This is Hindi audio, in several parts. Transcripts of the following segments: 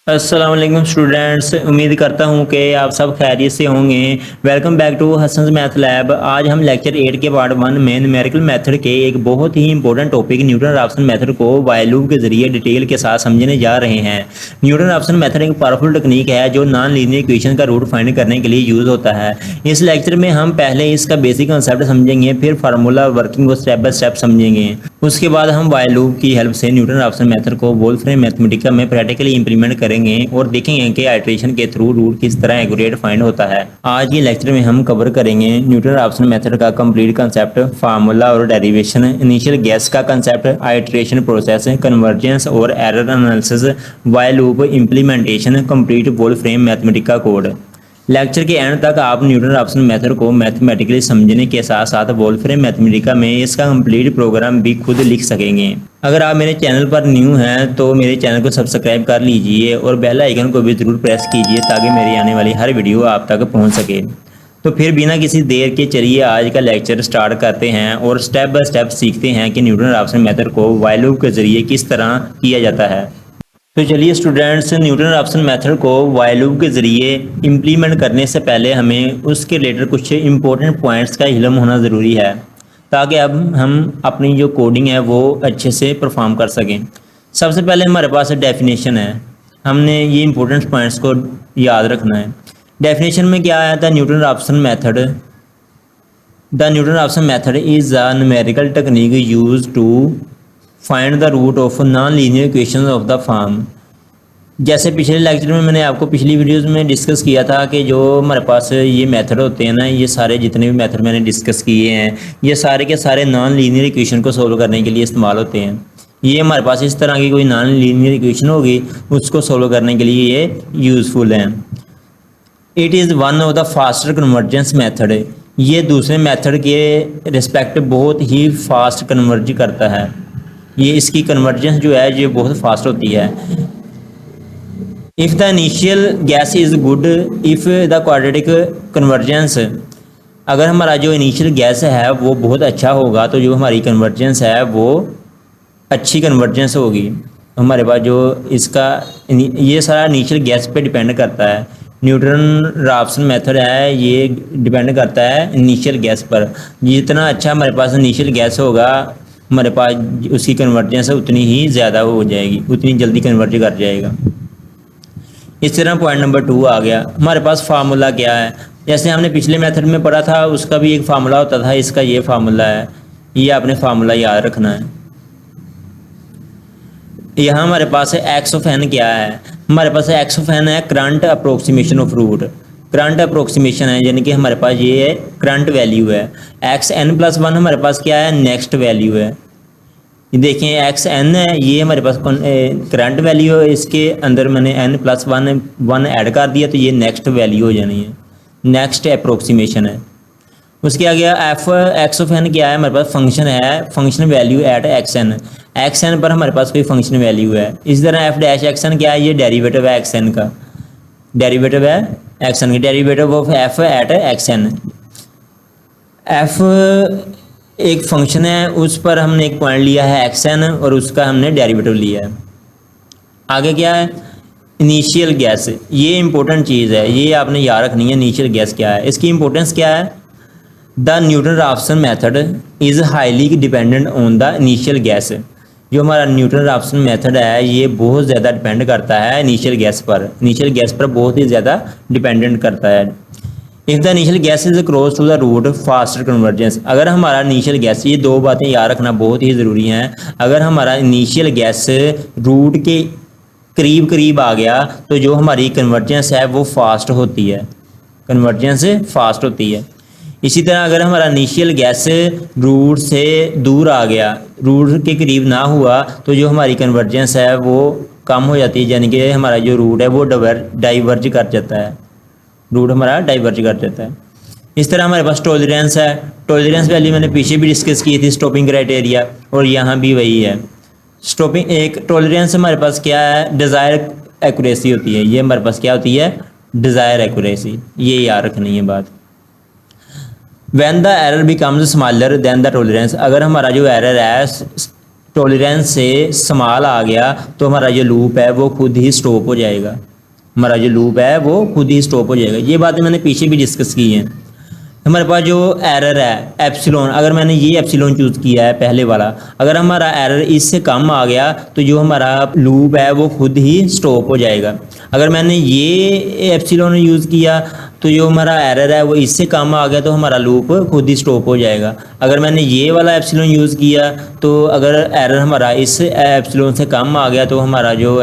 अस्सलाम वालेकुम स्टूडेंट्स, उम्मीद करता हूँ कि आप सब खैरियत से होंगे। Welcome back to Hasan's math lab. आज हम लेक्चर 8 के पार्ट 1 में न्यूमेरिकल मेथड के एक बहुत ही important topic Newton Raphson method को व्हाइल लूप के जरिए डिटेल के साथ समझने जा रहे हैं। न्यूटन राप्सन मेथड एक पावरफुल टेक्निक है जो नॉन लीनियर इक्वेशन का रूट फाइंड करने के लिए यूज़ होता है। इस लेक्चर में हम पहले इसका बेसिक कंसेप्ट समझेंगे, फिर फार्मूला वर्किंग को स्टेप बाय स्टेप समझेंगे। उसके बाद हम व्हाइल लूप की हेल्प से न्यूटन राप्सन मेथड को वोल्फ्रेम मैथमेटिका में प्रैक्टिकली इंप्लीमेंट करेंगे और देखेंगे कि आइट्रेशन के थ्रू रूट किस तरह एक्यूरेट फाइंड होता है। आज के लेक्चर में हम कवर करेंगे न्यूटन राप्सन मेथड का कंप्लीट कंसेप्ट, फार्मूला और डेरिवेशन, इनिशियल गैस का कंसेप्ट, आइट्रेशन प्रोसेस, कन्वर्जेंस और error analysis, while loop implementation, complete Wolfram Mathematica code. Lecture के एंड तक आप न्यूटन राप्सन मेथड को मैथमेटिकली समझने के साथ साथ वोल्फ्रेम मैथमेटिका में इसका कंप्लीट प्रोग्राम भी खुद लिख सकेंगे। अगर आप मेरे चैनल पर न्यू हैं तो मेरे चैनल को सब्सक्राइब कर लीजिए और बेल आइकन को भी ज़रूर प्रेस कीजिए ताकि मेरी आने वाली हर वीडियो आप तक पहुंच सके। तो फिर बिना किसी देर के चलिए आज का लेक्चर स्टार्ट करते हैं और स्टेप बाय स्टेप सीखते हैं कि न्यूटन राप्सन मेथड को व्हाइल लूप के जरिए किस तरह किया जाता है। तो चलिए स्टूडेंट्स, न्यूटन राप्सन मेथड को व्हाइल लूप के ज़रिए इम्प्लीमेंट करने से पहले हमें उसके रिलेटेड कुछ इंपॉर्टेंट पॉइंट्स का इल्म होना ज़रूरी है ताकि अब हम अपनी जो कोडिंग है वो अच्छे से परफॉर्म कर सकें। सबसे पहले हमारे पास डेफिनेशन है, हमने ये इंपॉर्टेंट पॉइंट्स को याद रखना है। डेफिनेशन में क्या आया था? Newton Raphson method, the Newton Raphson method is a numerical technique use to find the root of non linear equation of the form. जैसे पिछले लेक्चर में मैंने आपको पिछली वीडियोस में डिस्कस किया था कि जो हमारे पास ये मेथड होते हैं ना, ये सारे जितने भी मेथड मैंने डिस्कस किए हैं ये सारे के सारे नॉन लीनियर इक्वेशन को सोल्व करने के लिए इस्तेमाल होते हैं। ये हमारे पास इस तरह की कोई नॉन लीनियर इक्वेशन होगी उसको सोल्व करने के लिए ये यूज़फुल है। It is one of the faster convergence method, ये दूसरे मेथड के रिस्पेक्ट बहुत ही फास्ट कन्वर्ज करता है। ये इसकी कन्वर्जेंस जो है ये बहुत फास्ट होती है। If the initial gas is good, if the quadratic convergence, अगर हमारा जो इनिशियल गैस है वो बहुत अच्छा होगा तो जो हमारी कन्वर्जेंस है वो अच्छी कन्वर्जेंस होगी। हमारे पास जो इसका ये सारा इनिशियल गैस पे डिपेंड करता है। न्यूटन राप्सन मेथड है ये डिपेंड करता है इनिशियल गैस पर। जितना अच्छा हमारे पास इनिशियल गैस होगा हमारे पास उसकी कन्वर्जेंस उतनी ही ज़्यादा हो जाएगी, उतनी जल्दी कन्वर्ज कर जाएगा। इस तरह पॉइंट नंबर 2 आ गया। हमारे पास फार्मूला क्या है? जैसे हमने पिछले मेथड में पढ़ा था उसका भी एक फार्मूला होता था, इसका ये फार्मूला है, ये आपने फार्मूला याद रखना है। यहाँ हमारे पास है एक्स ऑफ एन क्या है? हमारे पास एक्स ऑफ एन है current approximation of root. Current approximation है यानी कि हमारे पास ये करंट वैल्यू है। एक्स एन प्लस 1 हमारे पास क्या है? नेक्स्ट वैल्यू है। ये देखिए एक्स एन है, ये हमारे पास करंट वैल्यू है, इसके अंदर मैंने एन प्लस 1 ऐड कर दिया तो ये नेक्स्ट वैल्यू हो जानी है, नेक्स्ट अप्रोक्सीमेशन है। उसके आगे एफ एक्स ऑफ एन क्या है? हमारे पास फंक्शन है, function value at x n. X n पर हमारे पास कोई फंक्शन वैल्यू है। इस तरह एफ डैश एक्स एन क्या है? ये डेरिवेटिव है एक्स एन का, डेरिवेटिव है एक्स एन की, derivative of f at x n. F एक फंक्शन है, उस पर हमने एक पॉइंट लिया है एक्स एन और उसका हमने डेरिवेटिव लिया है। आगे क्या है? इनिशियल गैस, ये इंपॉर्टेंट चीज़ है, ये आपने याद रखनी है। इनिशियल गैस क्या है, इसकी इंपॉर्टेंस क्या है? The Newton Raphson method is highly dependent on the initial guess. जो हमारा न्यूटन राप्सन मेथड है ये बहुत ज़्यादा डिपेंड करता है इनिशियल गैस पर, इनिशियल गैस पर बहुत ही ज़्यादा डिपेंडेंट करता है। If the initial guess is close to the root faster convergence, अगर हमारा इनिशियल गैस, ये दो बातें याद रखना बहुत ही ज़रूरी हैं। अगर हमारा इनिशियल गैस रूट के करीब करीब आ गया तो जो हमारी कन्वर्जेंस है वो फास्ट होती है, कन्वर्जेंस फास्ट होती है। इसी तरह अगर हमारा इनिशियल गैस रूट से दूर आ गया, रूट के करीब ना हुआ तो जो हमारी कन्वर्जेंस है वो कम हो जाती है, यानी कि हमारा जो रूट है वो डाइवर्ज कर जाता है, रूट हमारा डाइवर्ज कर देता है। इस तरह हमारे पास टॉलरेंस है, टॉलरेंस वैल्यू मैंने पीछे भी डिस्कस की थी, स्टॉपिंग क्राइटेरिया, और यहाँ भी वही है। स्टॉपिंग एक टॉलरेंस हमारे पास क्या है? डिज़ायर एक्यूरेसी होती है, ये हमारे पास क्या होती है? डिज़ायर एक्यूरेसी, ये याद रखनी है बात। When the error becomes smaller than the tolerance, अगर हमारा जो एरर है टॉलरेंस से स्मॉल आ गया तो हमारा जो लूप है वो खुद ही स्टॉप हो जाएगा। हमारा जो लूप है वो खुद ही स्टॉप हो जाएगा। ये बातें मैंने पीछे भी डिस्कस की हैं। हमारे पास जो एरर है एप्सिलॉन, अगर मैंने ये एप्सिलॉन चूज़ किया है पहले वाला, अगर हमारा एरर इससे कम आ गया तो जो हमारा लूप है वो खुद ही स्टॉप हो जाएगा। अगर मैंने ये एप्सिलॉन यूज़ किया तो जो हमारा एरर है वो इससे कम आ गया तो हमारा लूप खुद ही स्टॉप हो जाएगा। अगर मैंने ये वाला एप्सिलॉन यूज़ किया तो अगर एरर हमारा इस एप्सिलॉन से कम आ गया तो हमारा जो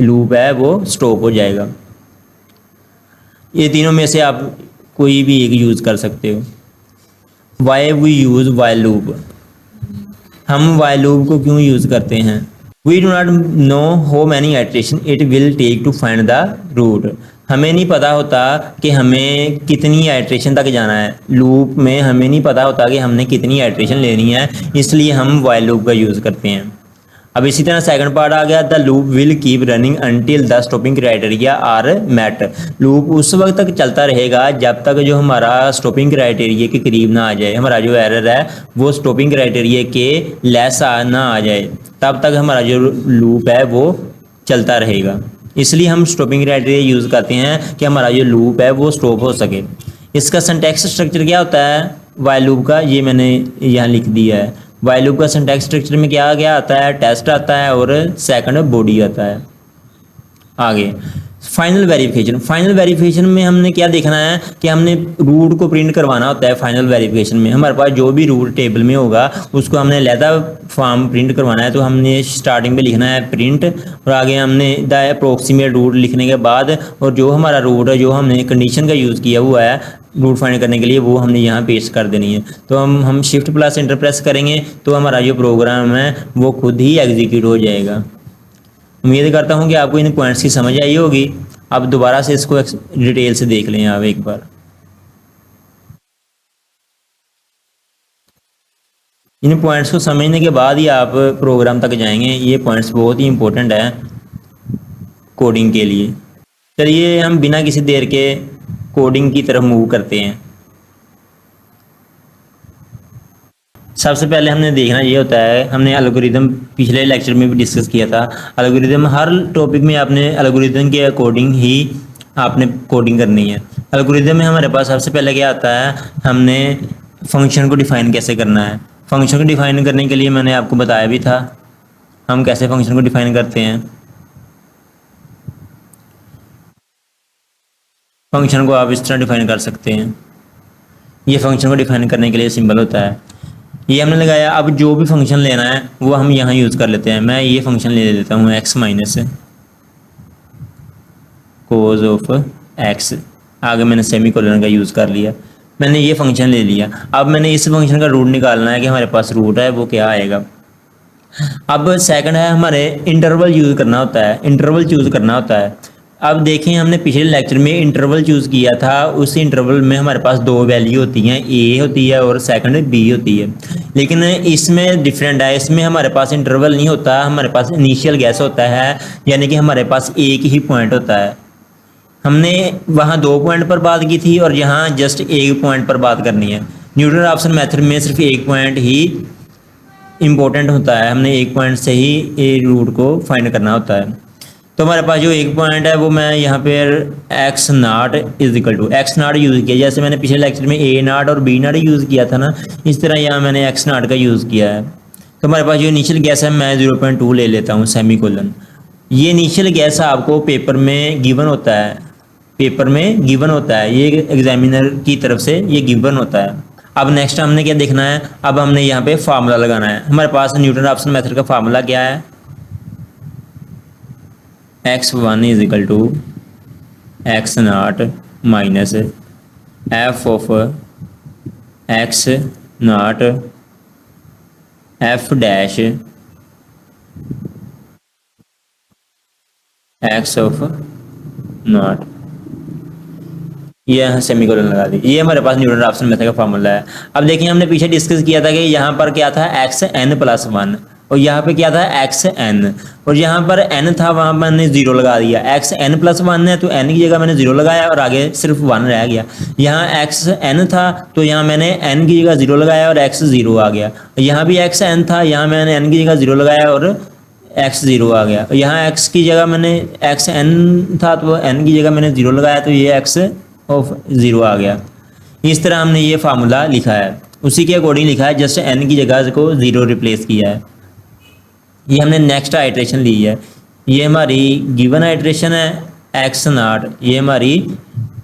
लूप है वो स्टॉप हो जाएगा। ये तीनों में से आप कोई भी एक यूज़ कर सकते हो। Why we use while loop, हम वाइल लूप को क्यों यूज़ करते हैं? We do not know how many iteration it will take to find the root. हमें नहीं पता होता कि हमें कितनी आइटरेशन तक जाना है लूप में, हमें नहीं पता होता कि हमने कितनी आइटरेशन लेनी है, इसलिए हम वाइल लूप का यूज़ करते हैं। अब इसी तरह सेकंड पार्ट आ गया, the loop will keep running until the stopping criteria are met. Loop उस वक्त तक चलता रहेगा जब तक जो हमारा स्टॉपिंग क्राइटेरिया के करीब ना आ जाए, हमारा जो एरर है वो स्टॉपिंग क्राइटेरिया के लेस ना आ जाए, तब तक हमारा जो लूप है वो चलता रहेगा। इसलिए हम स्टॉपिंग क्राइटेरिया यूज़ करते हैं कि हमारा जो लूप है वो स्टॉप हो सके। इसका सिंटैक्स स्ट्रक्चर क्या होता है वाइल लूप का, ये मैंने यहाँ लिख दिया है। वाइल लूप का सिंटैक्स स्ट्रक्चर में क्या क्या आता है? टेस्ट आता है और सेकंड बॉडी आता है। आगे फाइनल वेरिफिकेशन। फाइनल वेरिफिकेशन में हमने क्या देखना है कि हमने रूट को प्रिंट करवाना होता है। फाइनल वेरिफिकेशन में हमारे पास जो भी रूट टेबल में होगा उसको हमने लैदा फॉर्म प्रिंट करवाना है, तो हमने स्टार्टिंग में लिखना है प्रिंट और आगे हमने द अप्रोक्सीमेट रूट लिखने के बाद और जो हमारा रूट है जो हमने कंडीशन का यूज़ किया हुआ है रूट फाइंड करने के लिए वो हमने यहाँ पेस्ट कर देनी है। तो हम शिफ्ट प्लस एंटर प्रेस करेंगे तो हमारा जो प्रोग्राम है वो खुद ही एग्जीक्यूट हो जाएगा। उम्मीद करता हूँ कि आपको इन पॉइंट्स की समझ आई होगी। अब दोबारा से इसको डिटेल से देख लें आप एक बार। इन पॉइंट्स को समझने के बाद ही आप प्रोग्राम तक जाएंगे। ये पॉइंट्स बहुत ही इंपॉर्टेंट है कोडिंग के लिए। चलिए हम बिना किसी देर के कोडिंग की तरफ मूव करते हैं। सबसे पहले हमने देखना ये होता है, हमने एल्गोरिदम पिछले लेक्चर में भी डिस्कस किया था। एल्गोरिदम हर टॉपिक में आपने एल्गोरिदम के अकॉर्डिंग ही आपने कोडिंग करनी है। एल्गोरिदम में हमारे पास सबसे पहले क्या आता है, हमने फंक्शन को डिफाइन कैसे करना है। फंक्शन को डिफाइन करने के लिए मैंने आपको बताया भी था हम कैसे फंक्शन को डिफाइन करते हैं। फंक्शन को आप इस तरह डिफाइन कर सकते हैं। ये फंक्शन को डिफाइन करने के लिए सिंबल होता है, ये हमने लगाया। अब जो भी फंक्शन लेना है वो हम यहाँ यूज़ कर लेते हैं। मैं ये फंक्शन ले लेता हूँ x minus cos of x, आगे मैंने सेमी कोलन का यूज़ कर लिया। मैंने ये फंक्शन ले लिया। अब मैंने इस फंक्शन का रूट निकालना है कि हमारे पास रूट है वो क्या आएगा। अब सेकंड है हमारे इंटरवल यूज़ करना होता है, इंटरवल चूज़ करना होता है। अब देखें हमने पिछले लेक्चर में इंटरवल चूज़ किया था, उस इंटरवल में हमारे पास दो वैल्यू होती हैं, ए होती है और सेकंड बी होती है। लेकिन इसमें डिफरेंट है, इसमें हमारे पास इंटरवल नहीं होता, हमारे पास इनिशियल गैस होता है, यानी कि हमारे पास एक ही पॉइंट होता है। हमने वहाँ 2 पॉइंट पर बात की थी और यहाँ जस्ट एक पॉइंट पर बात करनी है। न्यूटन रॉप्सन मेथड में सिर्फ एक पॉइंट ही इम्पोर्टेंट होता है, हमने एक पॉइंट से ही ए रूट को फाइंड करना होता है। तो हमारे पास जो एक पॉइंट है वो मैं यहाँ पर x naught is equal to x naught use किया। जैसे मैंने पिछले लेक्चर में ए नाट और बी नाट यूज़ किया था ना, इस तरह यहाँ मैंने एक्स नाट का यूज़ किया है। तो हमारे पास जो इनिशियल गैस है मैं 0.2 ले लेता हूँ सेमी कोलन। ये इनिशियल गैस आपको पेपर में गिवन होता है, पेपर में गिवन होता है, ये एग्जामिनर की तरफ से ये गिवन होता है। अब नेक्स्ट हमने क्या देखना है, अब हमने यहाँ पे फार्मूला लगाना है। हमारे पास न्यूटन रॉप्सन मेथड का फार्मूला क्या है, x1 is equal to x naught minus f of x naught f dash x of naught. ये सेमीकोलन लगा दी। ये हमारे पास न्यूटन रॉप्सन मेथड का फार्मूला है। अब देखिए हमने पीछे डिस्कस किया था कि यहाँ पर क्या था x n+1, और यहाँ पे क्या था एक्स एन, और यहाँ पर एन था वहाँ पर मैंने जीरो लगा दिया। एक्स एन प्लस वन है तो एन की जगह मैंने जीरो लगाया और आगे सिर्फ वन रह गया। यहाँ एक्स एन था तो यहाँ मैंने एन की जगह जीरो लगाया और एक्स जीरो आ गया। यहाँ भी एक्स एन था, यहाँ मैंने एन की जगह जीरो लगाया और एक्स जीरो आ गया। यहाँ एक्स की जगह मैंने एक्स एन था तो एन की जगह मैंने जीरो लगाया तो ये एक्स ऑफ जीरो आ गया। इस तरह हमने ये फार्मूला लिखा है, उसी के अकॉर्डिंग लिखा है, जस्ट एन की जगह को जीरो रिप्लेस किया है। ये हमने नेक्स्ट आइट्रेशन ली है, ये हमारी गिवन आइट्रेशन है एक्स नॉट, ये हमारी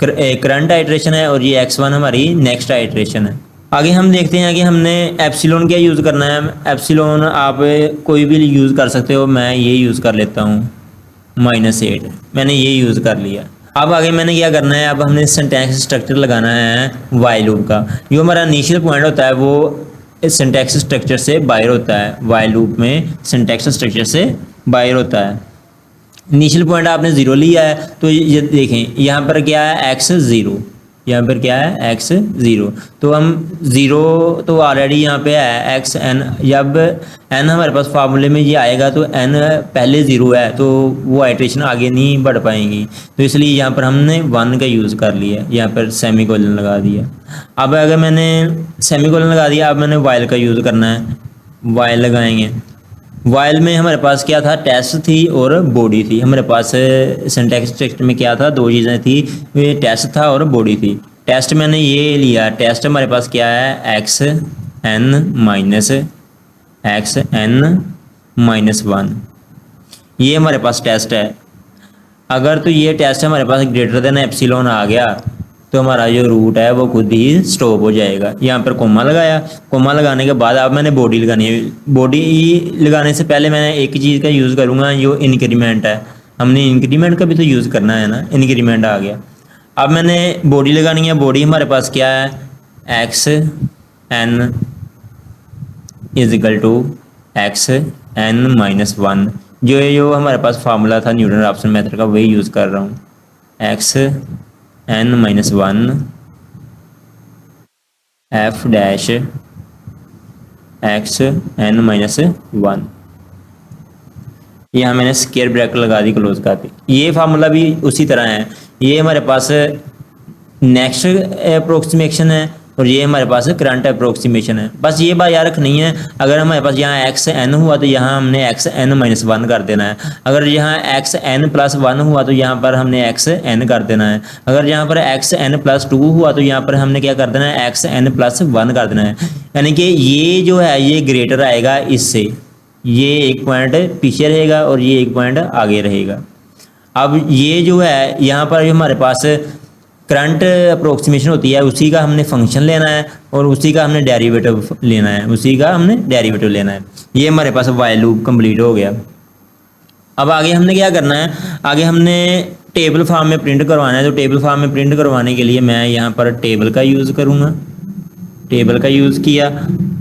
करंट आइट्रेशन है, और ये एक्स वन हमारी नेक्स्ट आइट्रेशन है। आगे हम देखते हैं कि हमने एप्सिलॉन क्या यूज़ करना है। एप्सिलॉन आप कोई भी यूज़ कर सकते हो, मैं ये यूज़ कर लेता हूँ -8, मैंने ये यूज़ कर लिया। अब आगे मैंने क्या करना है, अब हमने सिंटैक्स स्ट्रक्चर लगाना है वाइल लूप का। जो हमारा इनिशियल पॉइंट होता है वो सिंटैक्स स्ट्रक्चर से बाहर होता है, वाइल लूप में सिंटैक्स स्ट्रक्चर से बाहर होता है। इनिशियल पॉइंट आपने ज़ीरो लिया है तो ये देखें यहाँ पर क्या है एक्स ज़ीरो, यहाँ पर क्या है एक्स ज़ीरो, तो हम ज़ीरो तो ऑलरेडी यहाँ पे है एक्स एन, जब एन हमारे पास फार्मूले में ये आएगा तो एन पहले ज़ीरो है तो वो आइट्रेशन आगे नहीं बढ़ पाएंगी, तो इसलिए यहाँ पर हमने वन का यूज़ कर लिया, यहाँ पर सेमी कोलन लगा दिया। अब अगर मैंने सेमी कोलन लगा दिया, अब मैंने वाइल का यूज़ करना है, वाइल लगाएंगे। वाइल में हमारे पास क्या था, टेस्ट थी और बॉडी थी। हमारे पास सिंटैक्स स्ट्रक्चर में क्या था, दो चीज़ें थी, ये टेस्ट था और बॉडी थी। टेस्ट मैंने ये लिया, टेस्ट हमारे पास क्या है एक्स एन माइनस वन, ये हमारे पास टेस्ट है। अगर तो ये टेस्ट हमारे पास ग्रेटर देन एप्सिलॉन आ गया तो हमारा जो रूट है वो खुद ही स्टॉप हो जाएगा। यहाँ पर कोमा लगाया, कोमा लगाने के बाद अब मैंने बॉडी लगानी है। बॉडी लगाने से पहले मैंने एक चीज़ का यूज़ करूँगा, जो इंक्रीमेंट है, हमने इंक्रीमेंट का भी तो यूज़ करना है ना, इंक्रीमेंट आ गया। अब मैंने बॉडी लगानी है, बॉडी हमारे पास क्या है x n is equal to x n minus one, जो हमारे पास फार्मूला था न्यूटन रॉप्सन मेथड का, वही यूज़ कर रहा हूँ। X n minus one f dash x n minus one, यहाँ मैंने स्क्वायर ब्रैकेट लगा दी, क्लोज कर दी। ये फार्मूला भी उसी तरह है, ये हमारे पास नेक्स्ट अप्रोक्सीमेशन है और ये हमारे पास करंट अप्रोक्सीमेशन है। बस ये बात याद रखनी है, अगर हमारे पास यहाँ एक्स एन हुआ तो यहाँ हमने एक्स एन माइनस वन कर देना है। अगर यहाँ एक्स एन प्लस वन हुआ तो यहाँ पर हमने एक्स एन कर देना है। अगर यहाँ पर एक्स एन प्लस टू हुआ तो यहाँ पर हमने क्या कर देना है, एक्स एन प्लस वन कर देना है। यानी कि ये जो है ये ग्रेटर आएगा इससे, ये एक पॉइंट पीछे रहेगा और ये एक पॉइंट आगे रहेगा। अब ये जो है यहाँ पर जो हमारे पास करंट अप्रोक्सीमेशन होती है उसी का हमने फंक्शन लेना है और उसी का हमने डेरिवेटिव लेना है, उसी का हमने डेरिवेटिव लेना है। ये हमारे पास वाइल लूप कंप्लीट हो गया। अब आगे हमने क्या करना है, आगे हमने टेबल फॉर्म में प्रिंट करवाना है। तो टेबल फॉर्म में प्रिंट करवाने के लिए मैं यहाँ पर टेबल का यूज़ करूँगा, टेबल का यूज़ किया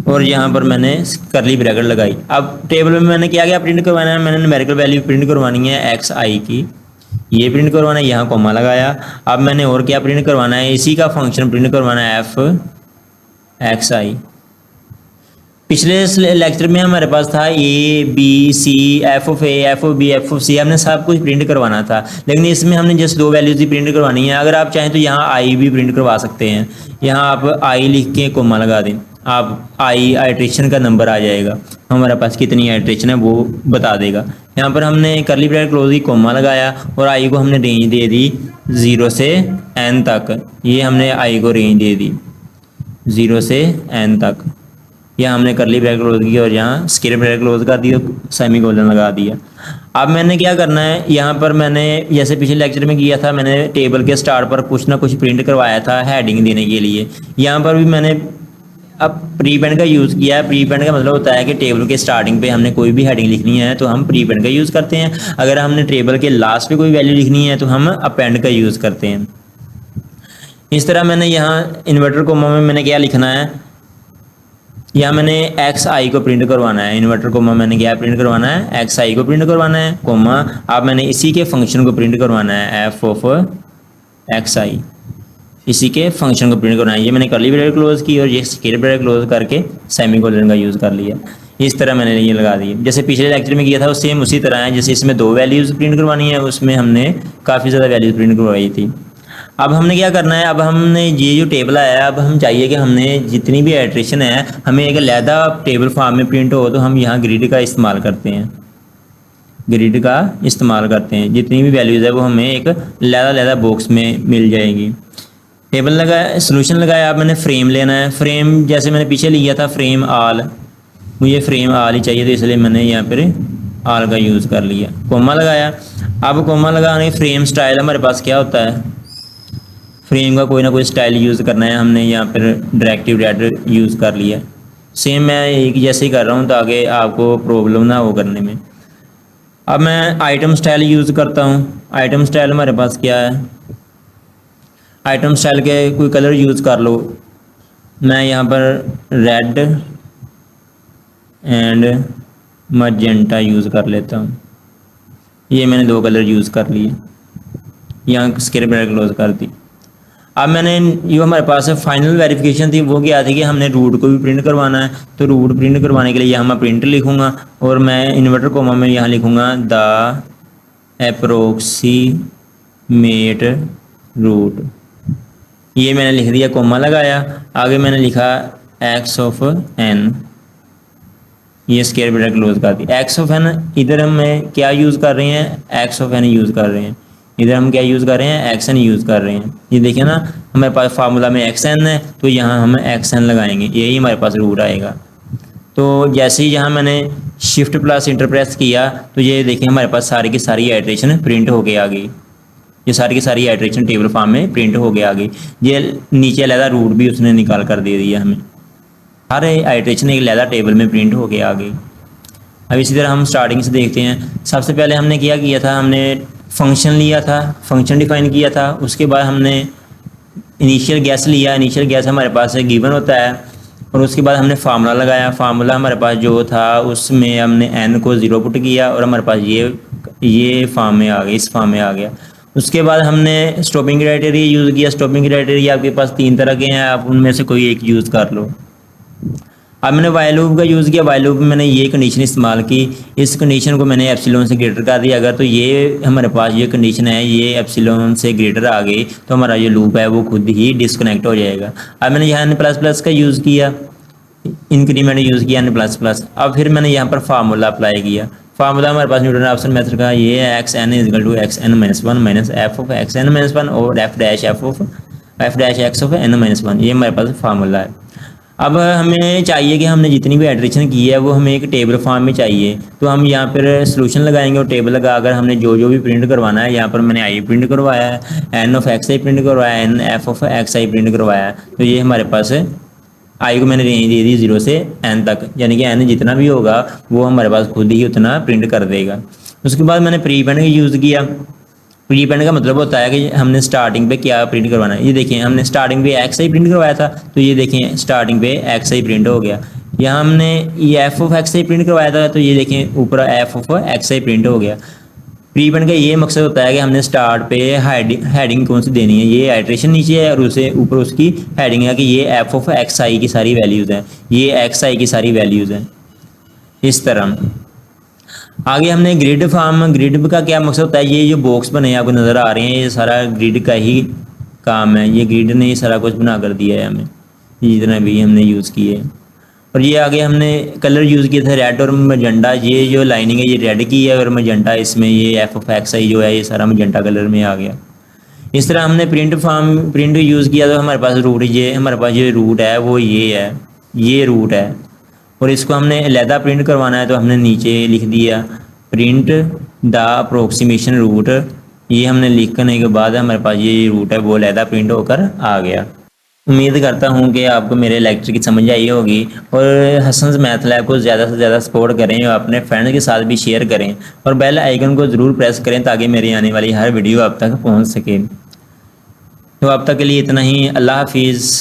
और यहाँ पर मैंने करली ब्रैकेट लगाई। अब टेबल में मैंने क्या प्रिंट करवाना है, मैंने न्यूमेरिकल वैल्यू प्रिंट करवानी है एक्स आई की, ये प्रिंट करवाना है, यहाँ कॉमा लगाया। अब मैंने और क्या प्रिंट करवाना है, इसी का फंक्शन प्रिंट करवाना है एफ एक्स आई। पिछले लेक्चर में हमारे पास था A B C, F of A, F of B, F of C, हमने सब कुछ प्रिंट करवाना था, लेकिन इसमें हमने जस्ट दो वैल्यूज ही प्रिंट करवानी है। अगर आप चाहें तो यहाँ आई भी प्रिंट करवा सकते हैं, यहाँ आप आई लिख के कॉमा लगा दें, आप आई आइट्रेशन का नंबर आ जाएगा, हमारे पास कितनी आइट्रेशन है वो बता देगा। यहाँ पर हमने करली ब्रैकेट क्लोज की कॉमा लगाया और आई को हमने रेंज दे दी 0 से n तक, ये हमने आई को रेंज दे दी 0 से n तक। यहाँ हमने करली ब्रैकेट क्लोज की और यहाँ स्क्वायर ब्रैकेट क्लोज कर दी, सेमी कोलन लगा दिया। अब मैंने क्या करना है, यहाँ पर मैंने जैसे पिछले लेक्चर में किया था, मैंने टेबल के स्टार्ट पर कुछ ना कुछ प्रिंट करवाया था हेडिंग देने के लिए। यहाँ पर भी मैंने अब प्रीपेंड का यूज़ किया है। प्रीपेंड का मतलब होता है कि टेबल के स्टार्टिंग पे हमने कोई भी हेडिंग लिखनी है तो हम प्रीपेंड का यूज़ करते हैं। अगर हमने टेबल के लास्ट पे कोई वैल्यू लिखनी है तो हम अपेंड का यूज़ करते हैं। इस तरह मैंने यहाँ इन्वर्टर कोमा में मैंने क्या लिखना है, यहाँ मैंने एक्स आई को प्रिंट करवाना है। इन्वर्टर कोमा मैंने क्या प्रिंट करवाना है, एक्स आई को प्रिंट करवाना है, कोमा अब मैंने इसी के फंक्शन को प्रिंट करवाना है एफ ऑफ एक्स आई, इसी के फंक्शन को प्रिंट करना है। ये मैंने करली ब्रैकेट क्लोज की और ये स्क्वायर ब्रैकेट क्लोज करके सेमी कोलन का यूज़ कर लिया। इस तरह मैंने ये लगा दी। जैसे पिछले लेक्चर में किया था सेम उसी तरह है। जैसे इसमें 2 वैल्यूज़ प्रिंट करवानी है, उसमें हमने काफ़ी ज़्यादा वैल्यूज़ प्रिंट करवाई थी। अब हमने क्या करना है, अब हमने ये जो टेबल आया है, अब हम चाहिए कि हमने जितनी भी एट्रेशन है हमें एक अलहदा टेबल फॉर्म में प्रिंट हो, तो हम यहाँ ग्रिड का इस्तेमाल करते हैं। ग्रिड का इस्तेमाल करते हैं, जितनी भी वैल्यूज़ है वो हमें एक अलहदा बॉक्स में मिल जाएगी। टेबल लगाया, सोल्यूशन लगाया। अब मैंने फ्रेम लेना है। फ्रेम जैसे मैंने पीछे लिया था फ्रेम आल, मुझे फ्रेम आल ही चाहिए, तो इसलिए मैंने यहाँ पर आल का यूज़ कर लिया। कोमा लगाया। अब कोमा लगाने फ्रेम स्टाइल हमारे पास क्या होता है, फ्रेम का कोई ना कोई स्टाइल यूज़ करना है। हमने यहाँ पर डायरेक्टिव डायरेक्टर यूज़ कर लिया। सेम मैं एक जैसे ही कर रहा हूँ ताकि आपको प्रॉब्लम ना हो करने में। अब मैं आइटम स्टाइल यूज़ करता हूँ। आइटम स्टाइल हमारे पास क्या है, आइटम स्टाइल के कोई कलर यूज़ कर लो। मैं यहाँ पर रेड एंड मजेंटा यूज़ कर लेता हूँ। ये मैंने 2 कलर यूज़ कर लिए, यहाँ स्क्वायर ब्रैकेट क्लोज कर दी। अब मैंने जो हमारे पास फाइनल वेरिफिकेशन थी वो क्या थी कि हमने रूट को भी प्रिंट करवाना है। तो रूट प्रिंट करवाने के लिए यहाँ मैं प्रिंट लिखूँगा और मैं इन्वर्टर कोमा में यहाँ लिखूँगा द अप्रोक्सीमेट रूट। ये मैंने लिख दिया, कोमा लगाया। आगे मैंने लिखा एक्स ऑफ एन, ये स्क्वायर ब्रैकेट क्लोज कर दी। एक्स ऑफ एन इधर हम क्या यूज़ कर रहे हैं, एक्स ऑफ एन यूज़ कर रहे हैं। इधर हम क्या यूज़ कर रहे हैं, एक्स एन यूज़ कर रहे हैं। ये देखिए ना, हमारे पास फार्मूला में एक्स एन है, तो यहाँ हम एक्स एन लगाएंगे, यही हमारे पास रूट आएगा। तो जैसे ही यहाँ मैंने शिफ्ट प्लस इंटर प्रेस किया तो ये देखिए हमारे पास सारी की सारी आइट्रेशन प्रिंट होके आ गई। ये सारी की सारी आइट्रेशन टेबल फॉर्म में प्रिंट होके आ गई। ये नीचे अलहदा रूट भी उसने निकाल कर दे दिया हमें। हर आइट्रेशन एक अलहदा टेबल में प्रिंट होके आ गई। अब इसी तरह हम स्टार्टिंग से देखते हैं। सबसे पहले हमने क्या किया था, हमने फंक्शन लिया था, फंक्शन डिफाइन किया था। उसके बाद हमने इनिशियल गैस लिया। इनिशियल गैस हमारे पास गिवन होता है। और उसके बाद हमने फार्मूला लगाया। फार्मूला हमारे पास जो था उसमें हमने n को 0 पुट किया और हमारे पास ये फॉर्म में आ गया, इस फॉर्म में आ गया। उसके बाद हमने स्टॉपिंग क्राइटेरिया यूज़ किया। स्टॉपिंग क्राइटेरिया आपके पास 3 तरह के हैं, आप उनमें से कोई एक यूज़ कर लो। अब मैंने वाइल लूप का यूज़ किया। वाइल लूप में मैंने ये कंडीशन इस्तेमाल की। इस कंडीशन को मैंने एप्सिलॉन से ग्रेटर कर दिया। अगर तो ये हमारे पास ये कंडीशन है, ये एप्सिलॉन से ग्रेटर आ गई, तो हमारा जो लूप है वो खुद ही डिस्कनेक्ट हो जाएगा। अब मैंने यहाँ n++ का यूज़ किया, इंक्रीमेंट यूज़ किया n++। अब फिर मैंने यहाँ पर फार्मूला अप्लाई किया। फार्मूला हमारे पास न्यूटन रॉप्सन मेथड का ये है, xn = xn-1 - f of xn-1 और f' of n-1। ये हमारे पास फार्मूला है। अब हमें चाहिए कि हमने जितनी भी एडिशन की है वो हमें एक टेबल फॉर्म में चाहिए। तो हम यहाँ पर सॉल्यूशन लगाएंगे और टेबल लगा कर हमने जो भी प्रिंट करवाना है, यहाँ पर मैंने आई प्रिंट करवाया है, n of xi प्रिंट करवाया है, n f of xi print करवाया है। तो ये हमारे पास आई को मैंने रेंज दे दी 0 से n तक, यानी कि n जितना भी होगा वो हमारे पास खुद ही उतना प्रिंट कर देगा। उसके बाद मैंने प्रीपेंड का यूज़ किया। प्रीपेंड का मतलब होता है कि हमने स्टार्टिंग पे क्या प्रिंट करवाना है। ये देखिए हमने स्टार्टिंग पे एक्स आई प्रिंट करवाया था, तो ये देखें स्टार्टिंग पे एक्स आई प्रिंट हो गया। यहाँ हमने ये F of x I print करवाया था, तो ये देखें ऊपर F of x I print हो गया। प्रीपेंड का ये मकसद होता है कि हमने स्टार्ट पे हेडिंग कौन सी देनी है। ये आइट्रेशन नीचे है और उसे ऊपर उसकी हेडिंग है कि ये एफ ऑफ एक्स आई की सारी वैल्यूज़ हैं, ये एक्स आई की सारी वैल्यूज़ हैं। इस तरह आगे हमने ग्रिड फॉर्म। ग्रिड का क्या मकसद होता है, ये जो बॉक्स बने आपको नज़र आ रहे हैं ये सारा ग्रिड का ही काम है। ये ग्रिड ने ये सारा कुछ बना कर दिया है हमें, जितना भी हमने यूज़ किए। और ये आगे हमने कलर यूज़ किए थे रेड और मजेंटा। ये जो लाइनिंग है ये रेड की है और मजेंटा इसमें ये एफ ऑफ एक्स आई जो है ये सारा मजेंटा कलर में आ गया। इस तरह हमने प्रिंट यूज़ किया। तो हमारे पास रूट, ये हमारे पास जो रूट है वो ये है, ये रूट है। और इसको हमने अलहदा प्रिंट करवाना है, तो हमने नीचे लिख दिया प्रिंट द अप्रोक्सीमेशन रूट। ये हमने लिखने के बाद हमारे पास ये रूट है वो अलहदा प्रिंट होकर आ गया। उम्मीद करता हूँ कि आपको मेरे लेक्चर की समझ आई होगी। और हसन्स मैथ लैब को ज़्यादा से ज़्यादा सपोर्ट करें और अपने फ्रेंड्स के साथ भी शेयर करें और बेल आइकन को ज़रूर प्रेस करें ताकि मेरी आने वाली हर वीडियो आप तक पहुँच सके। तो अब तक के लिए इतना ही। अल्लाह हाफिज़।